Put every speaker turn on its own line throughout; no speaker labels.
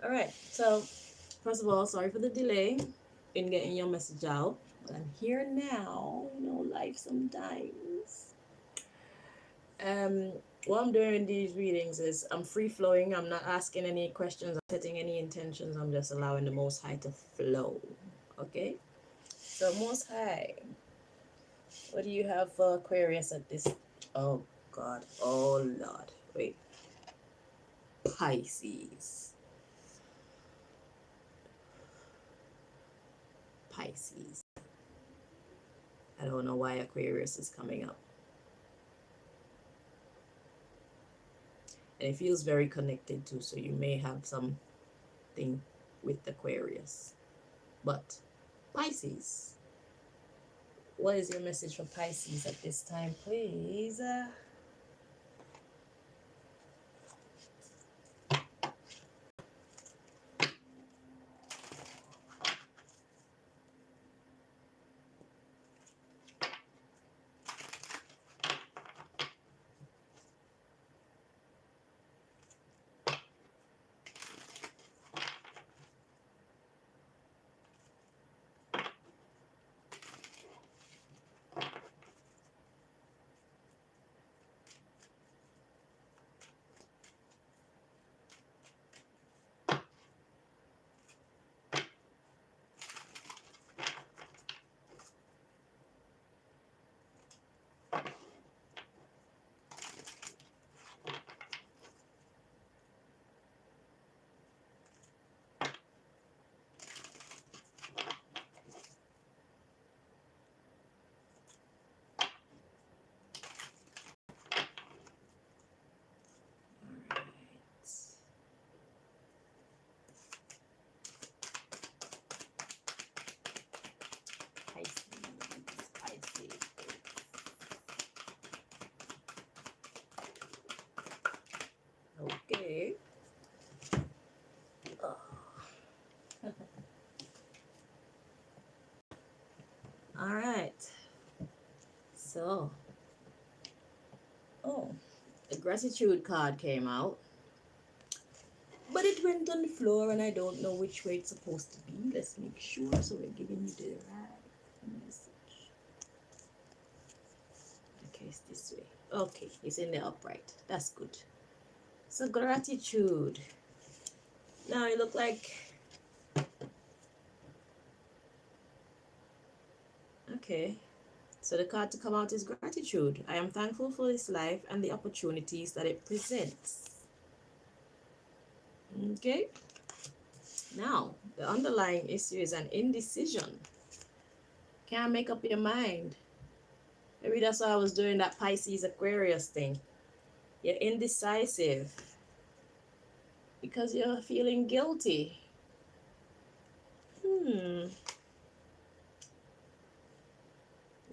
All right. So, first of all, sorry for the delay in getting your message out. But I'm here now. You know, life sometimes. Um, what I'm doing in these readings is I'm free flowing. I'm not asking any questions. I'm setting any intentions. I'm just allowing the Most High to flow. Okay. So, Most High, what do you have for Aquarius at this? Oh God. Oh Lord. Wait. Pisces. Pisces. I don't know why Aquarius is coming up. And it feels very connected too, so you may have something with Aquarius. But Pisces, what is your message for Pisces at this time, please? Pisces, Pisces. Okay. Oh. All right. So, oh, the gratitude card came out, but it went on the floor, and I don't know which way it's supposed to be. Let's make sure. So we're giving you the right message. Okay, it's this way. Okay, it's in the upright. That's good. So gratitude. Now it look like, okay. So the card to come out is gratitude. I am thankful for this life and the opportunities that it presents. Okay. Now the underlying issue is an indecision. Can't make up your mind. Maybe that's why I was doing that Pisces Aquarius thing. You're indecisive because you're feeling guilty. You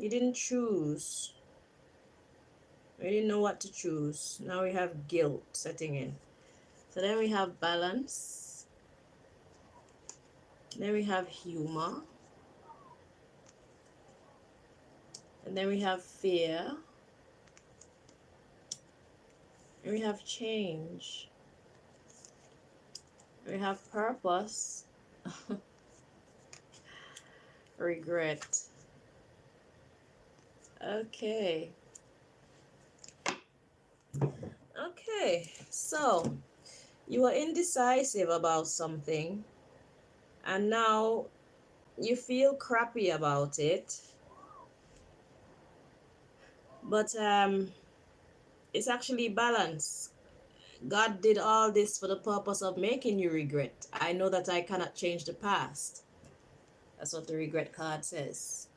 didn't choose. We didn't know what to choose. Now we have guilt setting in. So then we have balance. Then we have humor. And then we have fear. And we have change. We have purpose. Regret. Okay. Okay. So you were indecisive about something, and now you feel crappy about it. But it's actually balance. God did all this for the purpose of making you regret. I know that I cannot change the past. That's what the regret card says.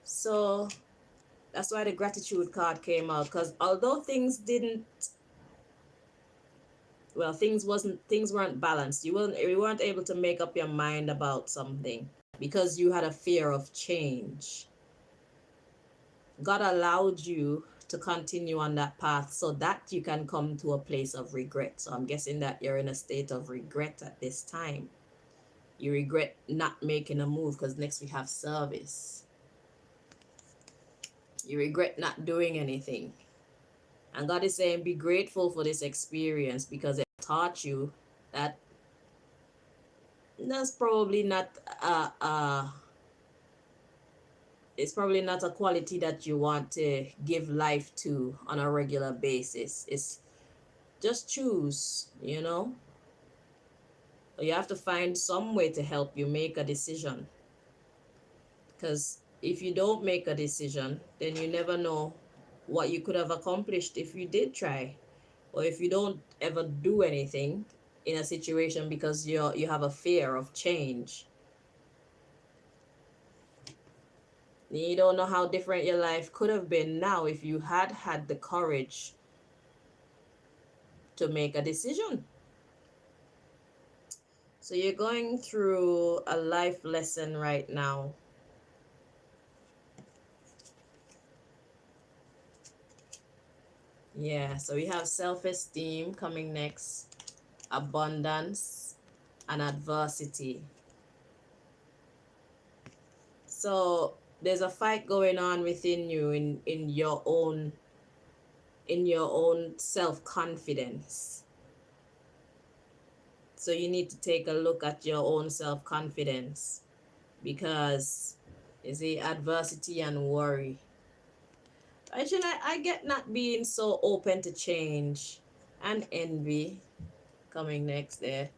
So that's why the gratitude card came out, because although things didn't, well, things weren't balanced. You weren't able to make up your mind about something because you had a fear of change. God allowed you to continue on that path so that you can come to a place of regret. So I'm guessing that you're in a state of regret at this time. You regret not making a move because next we have service. You regret not doing anything. And God is saying, be grateful for this experience because it taught you that that's probably not it's probably not a quality that you want to give life to on a regular basis. It's just choose, you know. You have to find some way to help you make a decision, because if you don't make a decision, then you never know what you could have accomplished if you did try, or if you don't ever do anything in a situation because you have a fear of change. You don't know how different your life could have been now if you had had the courage to make a decision. So you're going through a life lesson right now. Yeah, so we have self-esteem coming next, abundance, and adversity. So there's a fight going on within you in your own self-confidence. So you need to take a look at your own self-confidence, because you see adversity and worry. Actually, I get not being so open to change, and envy coming next there.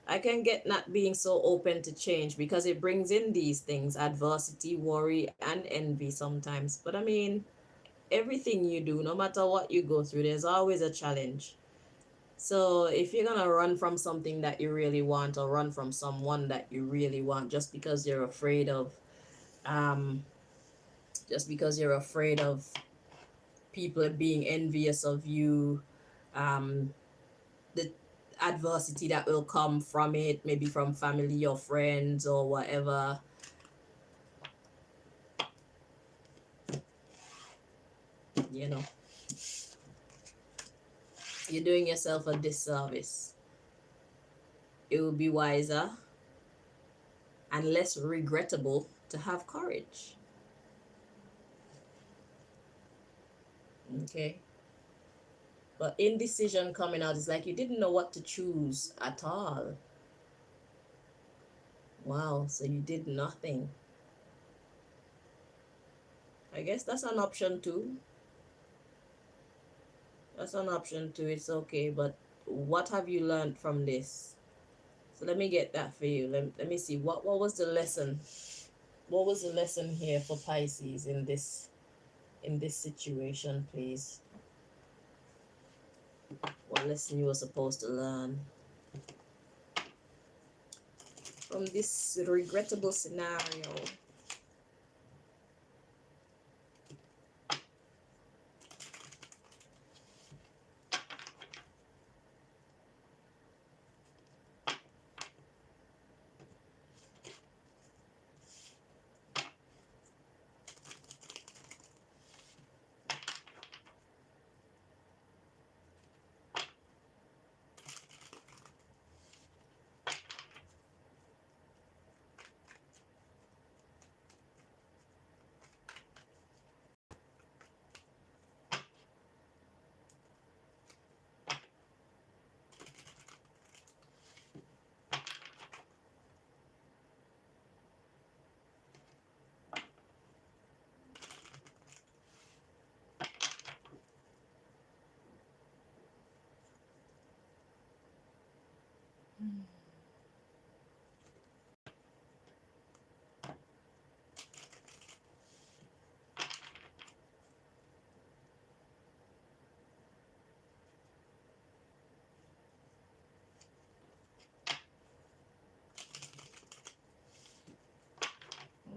I can get not being so open to change because it brings in these things, adversity, worry, and envy sometimes. But I mean, everything you do, no matter what you go through, there's always a challenge. So if you're gonna run from something that you really want, or run from someone that you really want, um just because you're afraid of people being envious of you, um the adversity that will come from it, maybe from family or friends or whatever, you know, you're doing yourself a disservice. It would be wiser and less regrettable to have courage. Okay. But indecision coming out is like you didn't know what to choose at all. Wow, so you did nothing. I guess that's an option too. That's an option too. It's okay, but what have you learned from this? So let me get that for you. Let me see. What was the lesson? What was the lesson here for Pisces in this situation, please? What lesson you were supposed to learn from this regrettable scenario?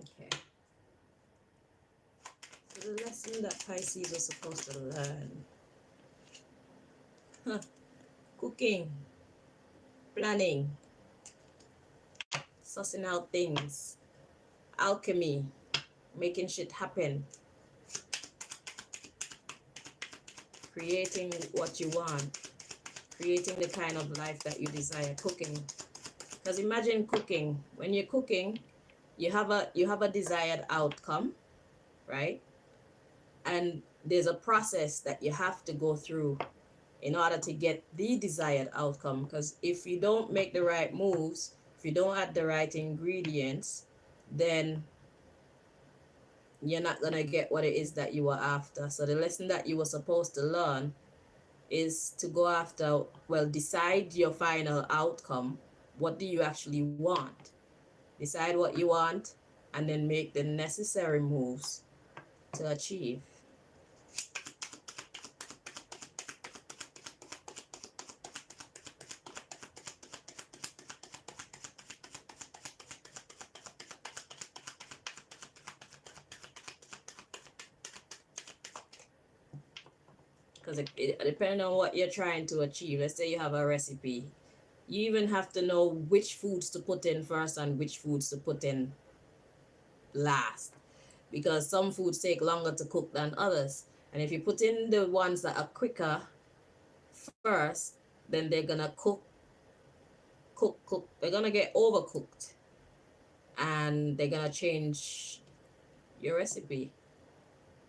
Okay. So the lesson that Pisces was supposed to learn. Huh. Cooking, planning, sussing out things, alchemy, making shit happen, creating what you want, creating the kind of life that you desire, cooking. Because imagine cooking. When you're cooking, you have a desired outcome, right? And there's a process that you have to go through in order to get the desired outcome. Because if you don't make the right moves, if you don't add the right ingredients, then you're not going to get what it is that you were after. So the lesson that you were supposed to learn is to go after, well, decide your final outcome. What do you actually want? Decide what you want, and then make the necessary moves to achieve. Because depending on what you're trying to achieve, let's say you have a recipe, you even have to know which foods to put in first and which foods to put in last, because some foods take longer to cook than others. And if you put in the ones that are quicker first, then they're gonna cook, they're gonna get overcooked, and they're gonna change your recipe.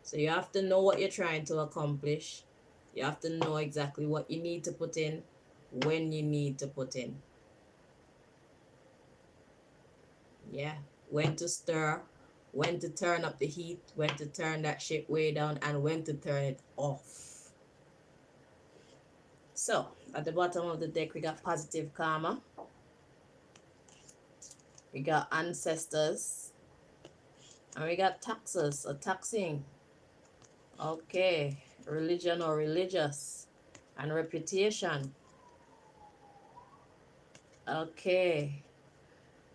So you have to know what you're trying to accomplish. You have to know exactly what you need to put in, when you need to put in. Yeah, when to stir, when to turn up the heat, when to turn that shit way down, and when to turn it off. So at the bottom of the deck, we got positive karma, we got ancestors, and we got taxes or taxing. Okay, religion or religious, and reputation. Okay,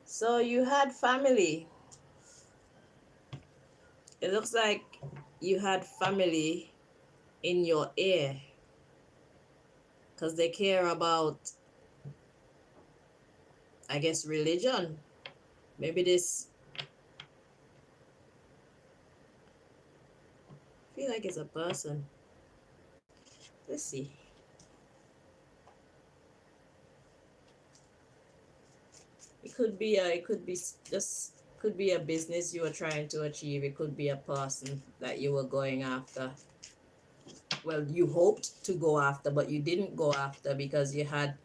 so you had family. It looks like you had family in your ear, because they care about, I guess, religion. Maybe this, I feel like it's a person. Let's see. It could be just, could be a business you were trying to achieve. It could be a person that you were going after. Well, you hoped to go after, but you didn't go after because you had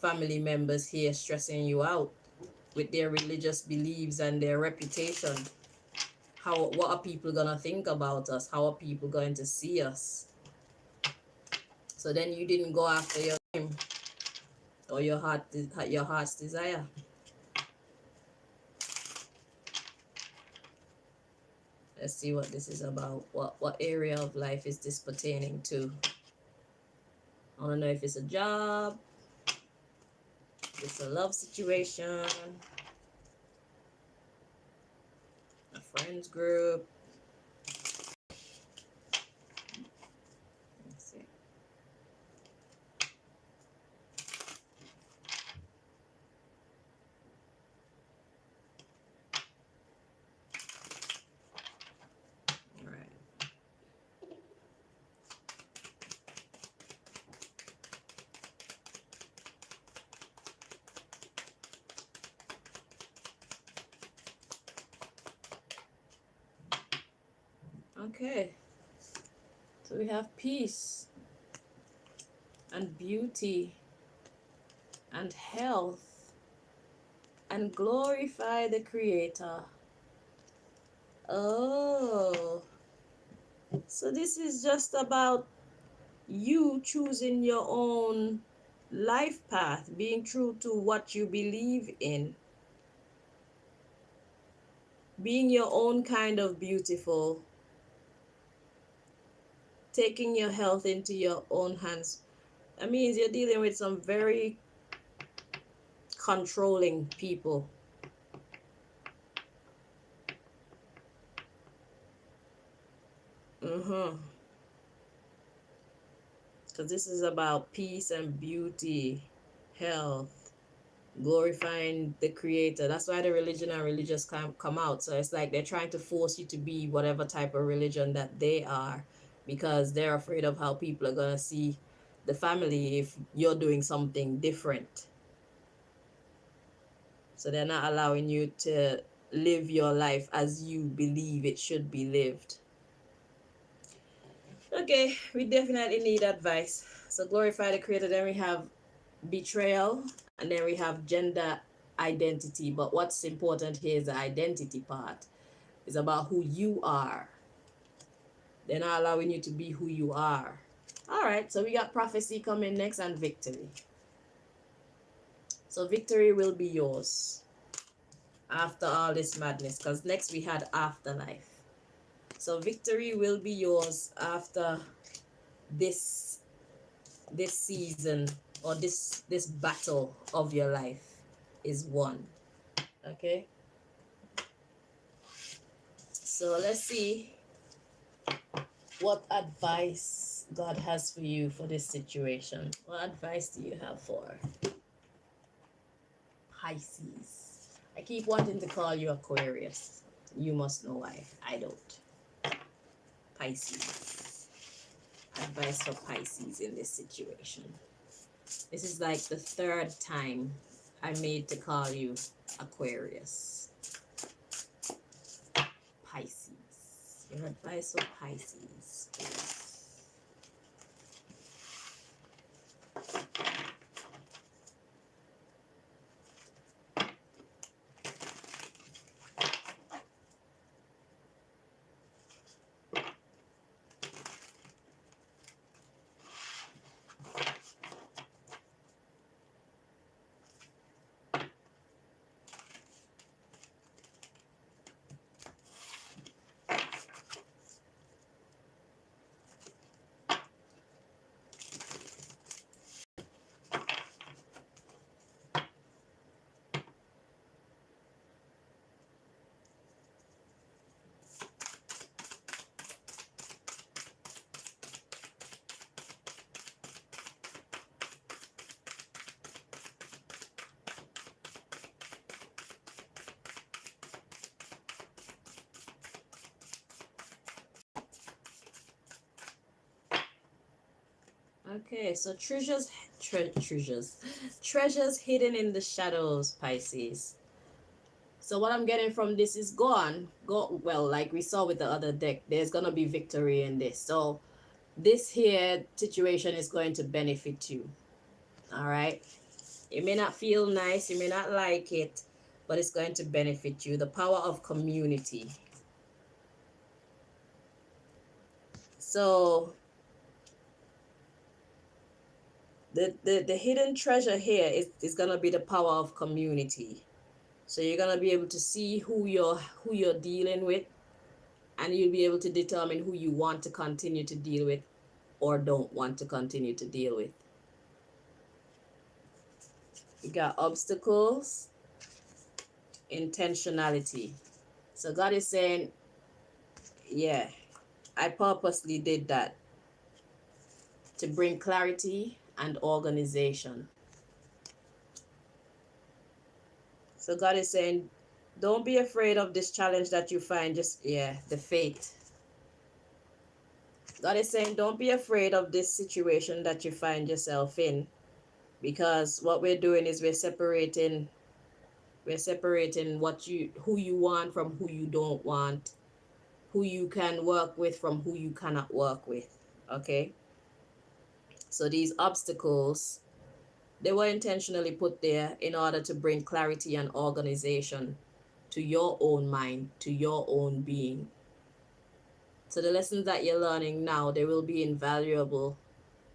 family members here stressing you out with their religious beliefs and their reputation. What are people gonna think about us? How are people going to see us? So then you didn't go after your dream or your heart's desire. Let's see what this is about. What area of life is this pertaining to? I don't know if it's a job, if it's a love situation, a friends group. Let's see. All right. Okay. So we have peace and beauty and health and glorify the Creator. Oh, so this is just about you choosing your own life path, being true to what you believe in, being your own kind of beautiful, taking your health into your own hands. That means you're dealing with some very controlling people. Because this is about peace and beauty, health, glorifying the Creator. That's why the religion and religious come out. So it's like they're trying to force you to be whatever type of religion that they are, because they're afraid of how people are going to see the family if you're doing something different. So they're not allowing you to live your life as you believe it should be lived. Okay, we definitely need advice. So glorify the creator, then we have betrayal, and then we have gender identity. But what's important here is the identity part. It's about who you are. They're not allowing you to be who you are. All right, so we got prophecy coming next and victory. So victory will be yours after all this madness, because next we had afterlife. So victory will be yours after this season, or this battle of your life is won. Okay, so let's see what advice God has for you for this situation. What advice do you have for Pisces? I keep wanting to call you Aquarius. You must know why. I don't. Pisces. Advice for Pisces in this situation. This is like the third time I made to call you Aquarius. Pisces. Your advice for Pisces, please. Okay, so treasures hidden in the shadows, Pisces. So what I'm getting from this is go well, like we saw with the other deck, there's gonna be victory in this. So this here situation is going to benefit you. All right. It may not feel nice, you may not like it, but it's going to benefit you. The power of community. So the hidden treasure here is gonna be the power of community. So you're gonna be able to see who you're dealing with, and you'll be able to determine who you want to continue to deal with or don't want to continue to deal with. You got obstacles, intentionality. So God is saying, yeah, I purposely did that to bring clarity and organization. So God is saying, don't be afraid of this challenge that you find. Just, yeah, the fate. God is saying, don't be afraid of this situation that you find yourself in, because what we're doing is we're separating who you want from who you don't want, who you can work with from who you cannot work with. Okay, so these obstacles, they were intentionally put there in order to bring clarity and organization to your own mind, to your own being. So the lessons that you're learning now, they will be invaluable,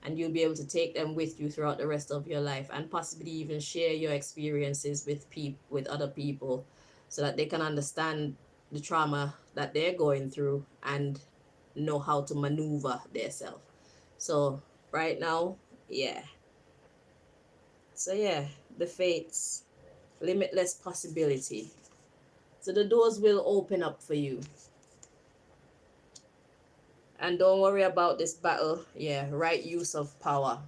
and you'll be able to take them with you throughout the rest of your life, and possibly even share your experiences with other people, so that they can understand the trauma that they're going through and know how to maneuver themselves. So right now, yeah. So yeah, the fates, limitless possibility. So the doors will open up for you. And don't worry about this battle. Yeah, right use of power.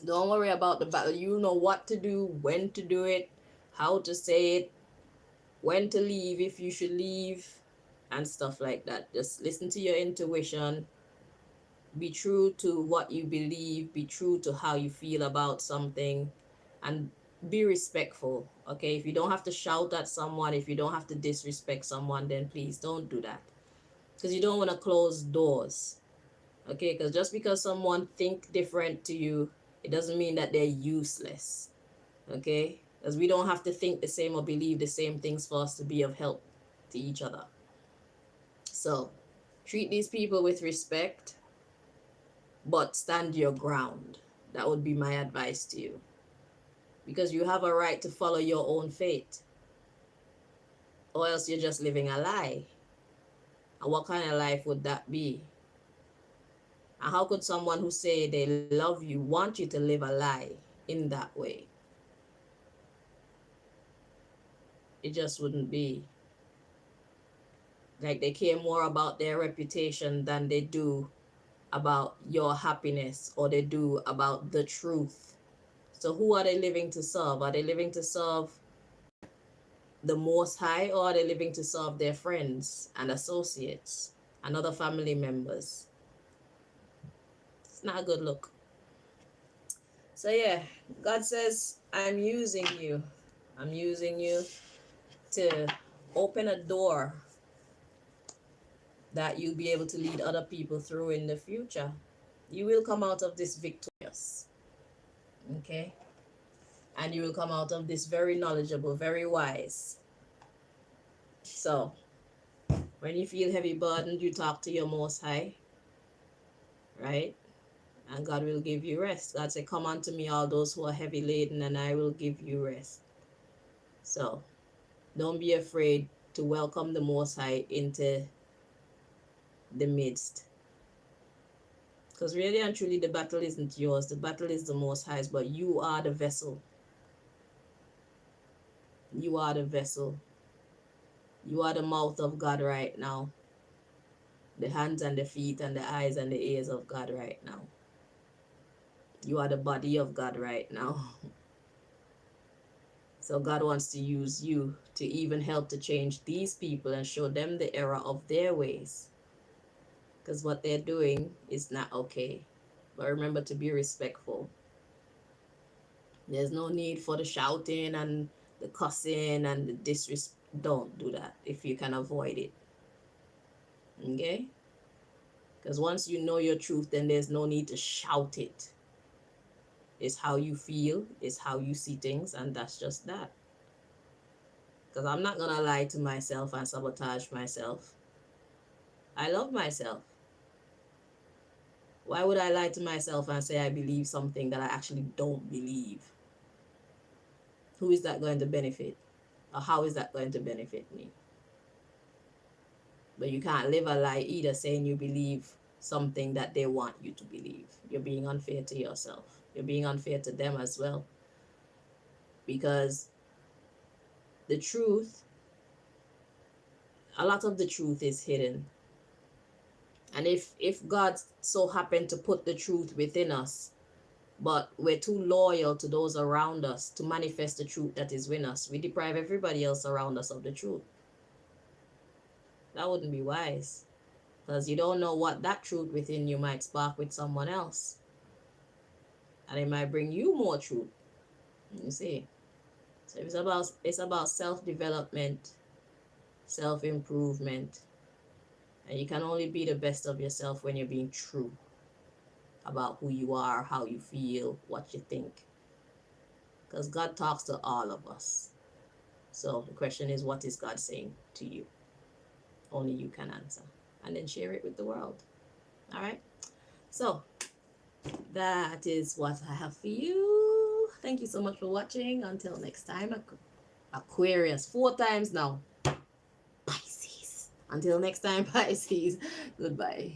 Don't worry about the battle. You know what to do, when to do it, how to say it, when to leave if you should leave, and stuff like that. Just listen to your intuition. Be true to what you believe. Be true to how you feel about something. And be respectful. Okay? If you don't have to shout at someone, if you don't have to disrespect someone, then please don't do that. because you don't want to close doors. Okay, because just because someone think different to you, it doesn't mean that they're useless. Okay, because we don't have to think the same or believe the same things for us to be of help to each other. So treat these people with respect, but stand your ground. That would be my advice to you, because you have a right to follow your own fate, or else you're just living a lie. And what kind of life would that be? And how could someone who say they love you want you to live a lie in that way? It just wouldn't be. Like, they care more about their reputation than they do about your happiness, or they do about the truth. So who are they living to serve? Are they living to serve the Most High, or are they living to serve their friends and associates and other family members? It's not a good look. So yeah, God says, I'm using you. I'm using you to open a door that you'll be able to lead other people through in the future. You will come out of this victorious. Okay? And you will come out of this very knowledgeable, very wise. So, when you feel heavy burdened, you talk to your Most High, right? And God will give you rest. God said, come unto me, all those who are heavy laden, and I will give you rest. So, don't be afraid to welcome the Most High into the midst. Because really and truly, the battle isn't yours. The battle is the Most High's, but you are the vessel. You are the vessel. You are the mouth of God right now. The hands and the feet and the eyes and the ears of God right now. You are the body of God right now. So God wants to use you to even help to change these people and show them the error of their ways. Because what they're doing is not okay. But remember to be respectful. There's no need for the shouting and the cussing and the disrespect. Don't do that if you can avoid it. Okay? Because once you know your truth, then there's no need to shout it. It's how you feel, it's how you see things, and that's just that. Because I'm not going to lie to myself and sabotage myself. I love myself. Why would I lie to myself and say I believe something that I actually don't believe? Who is that going to benefit? Or how is that going to benefit me? But you can't live a lie either, saying you believe something that they want you to believe. You're being unfair to yourself. You're being unfair to them as well. Because the truth, a lot of the truth is hidden. And if God so happened to put the truth within us, but we're too loyal to those around us to manifest the truth that is within us, we deprive everybody else around us of the truth. That wouldn't be wise, because you don't know what that truth within you might spark with someone else, and it might bring you more truth. You see, so it's about self-development, self-improvement, and you can only be the best of yourself when you're being true about who you are, how you feel, what you think, because God talks to all of us. So the question is, what is God saying to you? Only you can answer, and then share it with the world. All right, so that is what I have for you. Thank you so much for watching. Until next time, Aquarius, 4 times now. Pisces. Until next time, Pisces. Goodbye.